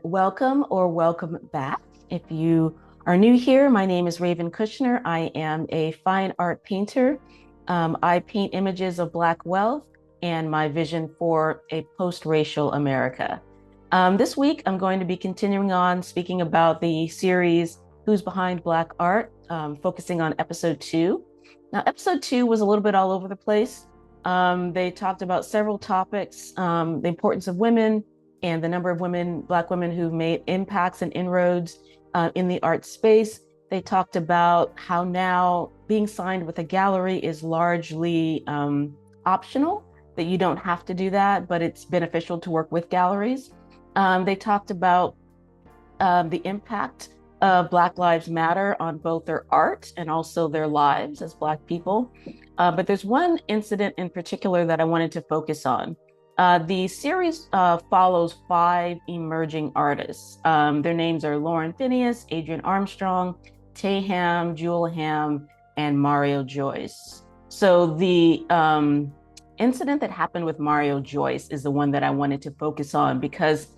welcome or welcome back. If you are new here, my name is Raven Kushner. I am a fine art painter. I paint images of Black wealth and my vision for a post-racial America. This week, I'm going to be continuing on speaking about the series Who's Behind Black Art, focusing on episode 2. Now, episode 2 was a little bit all over the place. They talked about several topics, the importance of women, and the number of Black women who've made impacts and inroads in the art space. They talked about how now being signed with a gallery is largely optional, that you don't have to do that, but it's beneficial to work with galleries. They talked about the impact of Black Lives Matter on both their art and also their lives as Black people. But there's one incident in particular that I wanted to focus on. The series follows 5 emerging artists. Their names are Fineus, Adrian Armstrong, Tay Ham, Jewel Ham, and Mario Joyce. So the incident that happened with Mario Joyce is the one that I wanted to focus on because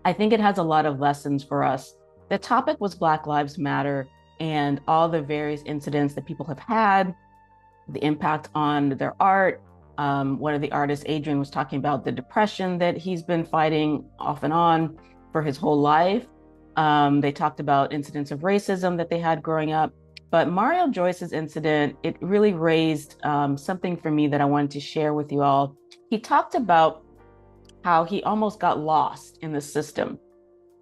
I think it has a lot of lessons for us. The topic was Black Lives Matter and all the various incidents that people have had, the impact on their art. One of the artists, Adrian, was talking about the depression that he's been fighting off and on for his whole life. They talked about incidents of racism that they had growing up. But Mario Joyce's incident, it really raised something for me that I wanted to share with you all. He talked about how he almost got lost in the system.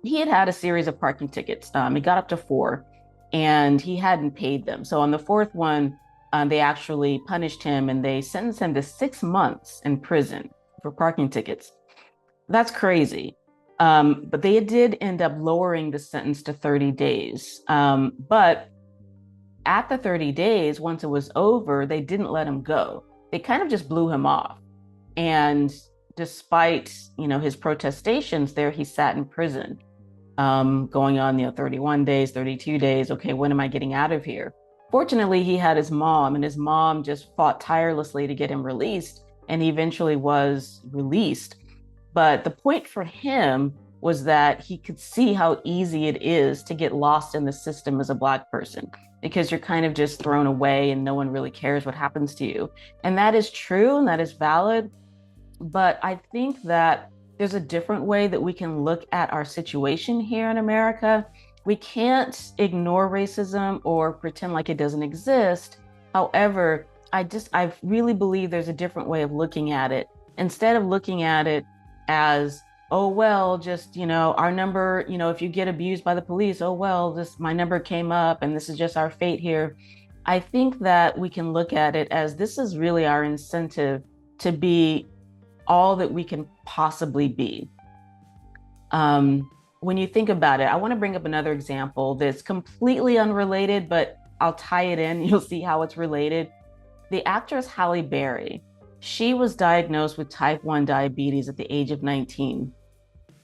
He had a series of parking tickets. He got up to 4 and he hadn't paid them. So on the 4th one, they actually punished him and they sentenced him to 6 months in prison for parking tickets. That's crazy. But they did end up lowering the sentence to 30 days. But at the 30 days, once it was over, they didn't let him go. They kind of just blew him off. And despite, his protestations there, he sat in prison, going on, 31 days, 32 days. Okay, when am I getting out of here? Fortunately, he had his mom, and his mom just fought tirelessly to get him released, and he eventually was released. But the point for him was that he could see how easy it is to get lost in the system as a Black person, because you're kind of just thrown away and no one really cares what happens to you. And that is true and that is valid. But I think that there's a different way that we can look at our situation here in America. We can't ignore racism or pretend like it doesn't exist. However, I really believe there's a different way of looking at it. Instead of looking at it as, oh, well, just, our number, if you get abused by the police, oh, well, my number came up and this is just our fate here. I think that we can look at it as this is really our incentive to be all that we can possibly be. When you think about it, I want to bring up another example that's completely unrelated, but I'll tie it in. You'll see how it's related. The actress Halle Berry, she was diagnosed with type 1 diabetes at the age of 19.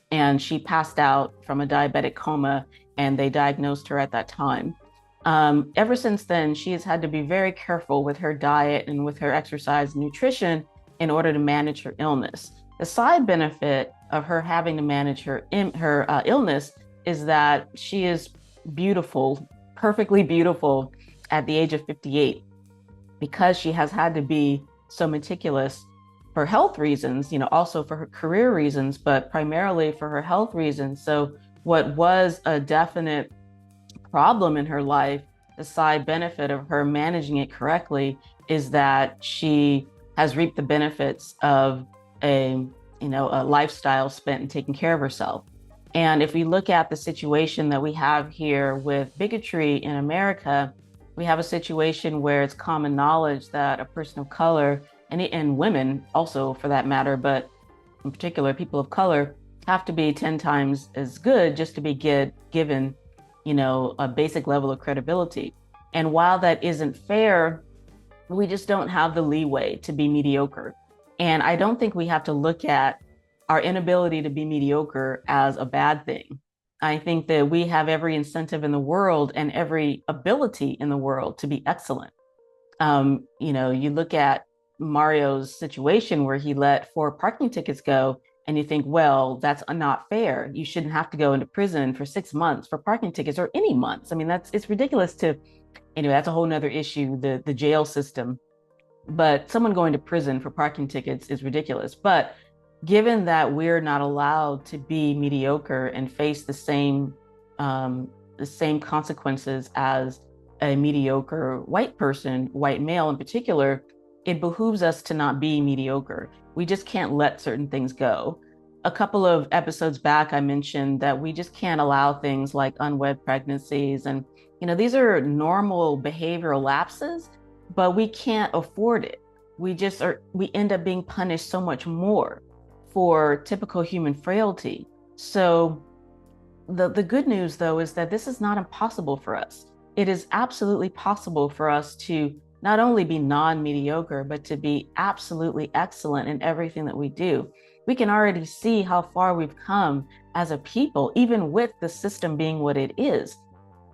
And she passed out from a diabetic coma, and they diagnosed her at that time. Ever since then, she has had to be very careful with her diet and with her exercise and nutrition in order to manage her illness. The side benefit of her having to manage her illness is that she is beautiful, perfectly beautiful at the age of 58, because she has had to be so meticulous for health reasons, also for her career reasons, but primarily for her health reasons. So what was a definite problem in her life, the side benefit of her managing it correctly is that she has reaped the benefits of a lifestyle spent in taking care of herself. And if we look at the situation that we have here with bigotry in America, we have a situation where it's common knowledge that a person of color, and women also for that matter, but in particular people of color, have to be 10 times as good just to be given, a basic level of credibility. And while that isn't fair, we just don't have the leeway to be mediocre. And I don't think we have to look at our inability to be mediocre as a bad thing. I think that we have every incentive in the world and every ability in the world to be excellent. You look at Mario's situation where he let 4 parking tickets go And you think, well, that's not fair. You shouldn't have to go into prison for 6 months for parking tickets or any months. I mean, it's ridiculous to, anyway, that's a whole nother issue, the jail system. But someone going to prison for parking tickets is ridiculous. But given that we're not allowed to be mediocre and face the same consequences as a mediocre white person, white male in particular, it behooves us to not be mediocre. We just can't let certain things go. A couple of episodes back, I mentioned that we just can't allow things like unwed pregnancies. And, these are normal behavioral lapses, but we can't afford it. We end up being punished so much more for typical human frailty. So the good news, though, is that this is not impossible for us. It is absolutely possible for us to not only be non-mediocre, but to be absolutely excellent in everything that we do. We can already see how far we've come as a people, even with the system being what it is.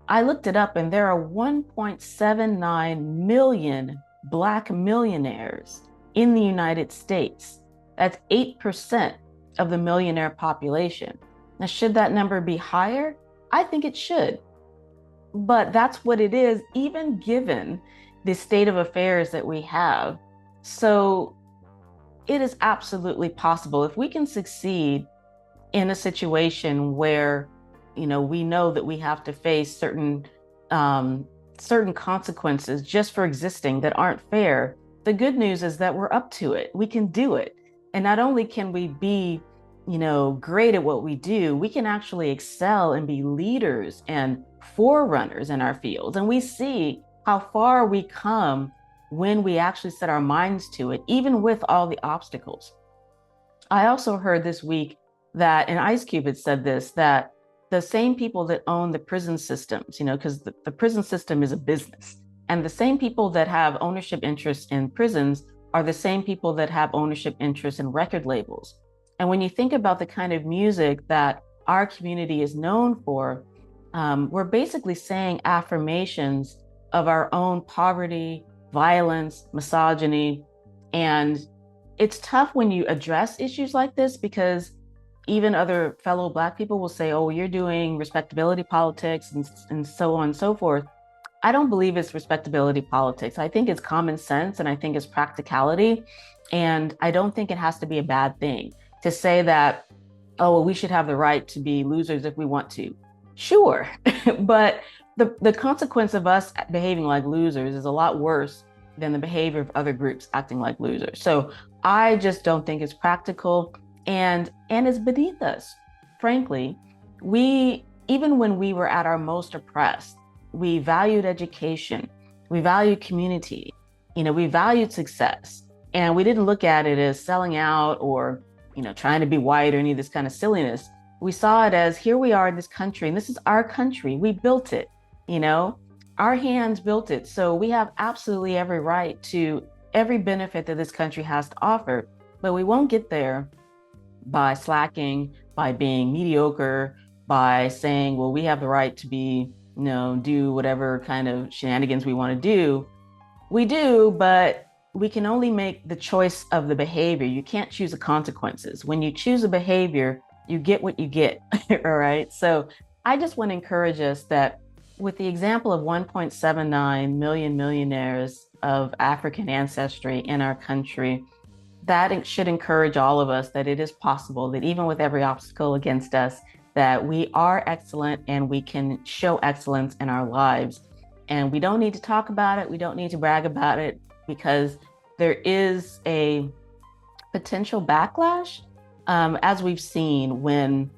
I looked it up, and there are 1.79 million Black millionaires in the United States. That's 8% of the millionaire population. Now, should that number be higher? I think it should. But that's what it is, even given the state of affairs that we have. So it is absolutely possible. If we can succeed in a situation where, we know that we have to face certain consequences just for existing that aren't fair, the good news is that we're up to it. We can do it. And not only can we be, great at what we do, we can actually excel and be leaders and forerunners in our fields. And we see how far we come when we actually set our minds to it, even with all the obstacles. I also heard this week that, and Ice Cube had said this, that the same people that own the prison systems, because the prison system is a business, and the same people that have ownership interests in prisons are the same people that have ownership interests in record labels. And when you think about the kind of music that our community is known for, we're basically saying affirmations of our own poverty, violence, misogyny. And it's tough when you address issues like this, because even other fellow Black people will say, oh, you're doing respectability politics and so on and so forth. I don't believe it's respectability politics. I think it's common sense, and I think it's practicality. And I don't think it has to be a bad thing to say that, oh, well, we should have the right to be losers if we want to. Sure. But the consequence of us behaving like losers is a lot worse than the behavior of other groups acting like losers. So I just don't think it's practical, and it's beneath us. Frankly, even when we were at our most oppressed, we valued education, we valued community, we valued success, and we didn't look at it as selling out or, trying to be white or any of this kind of silliness. We saw it as, here we are in this country, and this is our country. We built it, our hands built it. So we have absolutely every right to every benefit that this country has to offer, but we won't get there by slacking, by being mediocre, by saying, well, we have the right to be, do whatever kind of shenanigans we want to do. We do, but we can only make the choice of the behavior. You can't choose the consequences. When you choose a behavior, you get what you get, all right? So I just want to encourage us that with the example of 1.79 million millionaires of African ancestry in our country, that should encourage all of us that it is possible, that even with every obstacle against us, that we are excellent and we can show excellence in our lives. And we don't need to talk about it. We don't need to brag about it, because there is a potential backlash, as we've seen when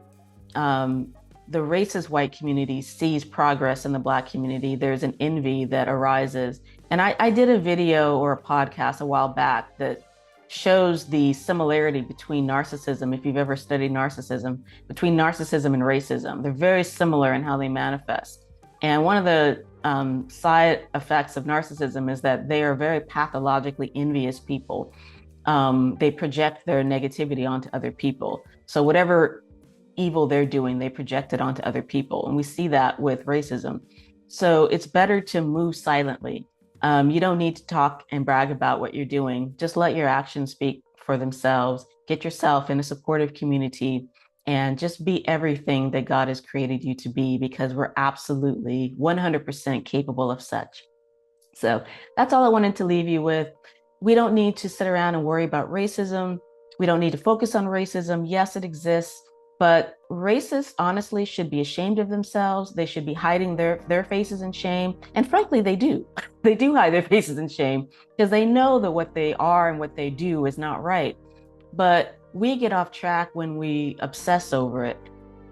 the racist white community sees progress in the Black community. There's an envy that arises. And I did a video or a podcast a while back that shows the similarity between narcissism, if you've ever studied narcissism, between narcissism and racism. They're very similar in how they manifest. And one of the side effects of narcissism is that they are very pathologically envious people. They project their negativity onto other people. So whatever evil they're doing, they project it onto other people. And we see that with racism. So it's better to move silently. You don't need to talk and brag about what you're doing. Just let your actions speak for themselves, get yourself in a supportive community, and just be everything that God has created you to be, because we're absolutely 100% capable of such. So that's all I wanted to leave you with. We don't need to sit around and worry about racism. We don't need to focus on racism. Yes, it exists, but racists honestly should be ashamed of themselves. They should be hiding their faces in shame. And frankly, they do. They do hide their faces in shame because they know that what they are and what they do is not right. But we get off track when we obsess over it.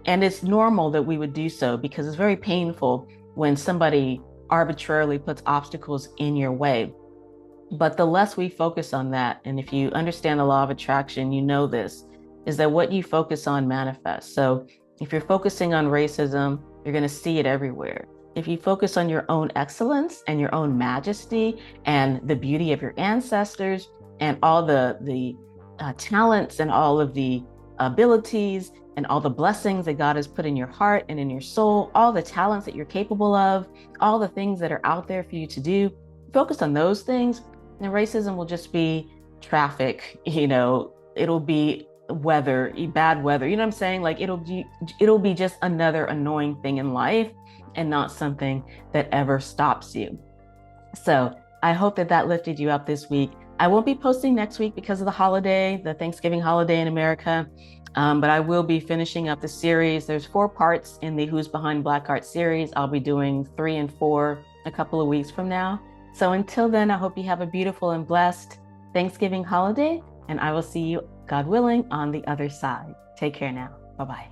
And it's normal that we would do so because it's very painful when somebody arbitrarily puts obstacles in your way. But the less we focus on that, and if you understand the law of attraction, you know this, is that what you focus on manifests. So if you're focusing on racism, you're going to see it everywhere. If you focus on your own excellence and your own majesty and the beauty of your ancestors and all the talents and all of the abilities and all the blessings that God has put in your heart and in your soul, all the talents that you're capable of, all the things that are out there for you to do, focus on those things, and racism will just be traffic, it'll be weather, bad weather, you know what I'm saying? Like it'll be just another annoying thing in life and not something that ever stops you. So I hope that lifted you up this week. I won't be posting next week because of the holiday, the Thanksgiving holiday in America, but I will be finishing up the series. There's 4 parts in the Who's Behind Black Art series. I'll be doing 3 and 4 a couple of weeks from now. So until then, I hope you have a beautiful and blessed Thanksgiving holiday, and I will see you, God willing, on the other side. Take care now. Bye-bye.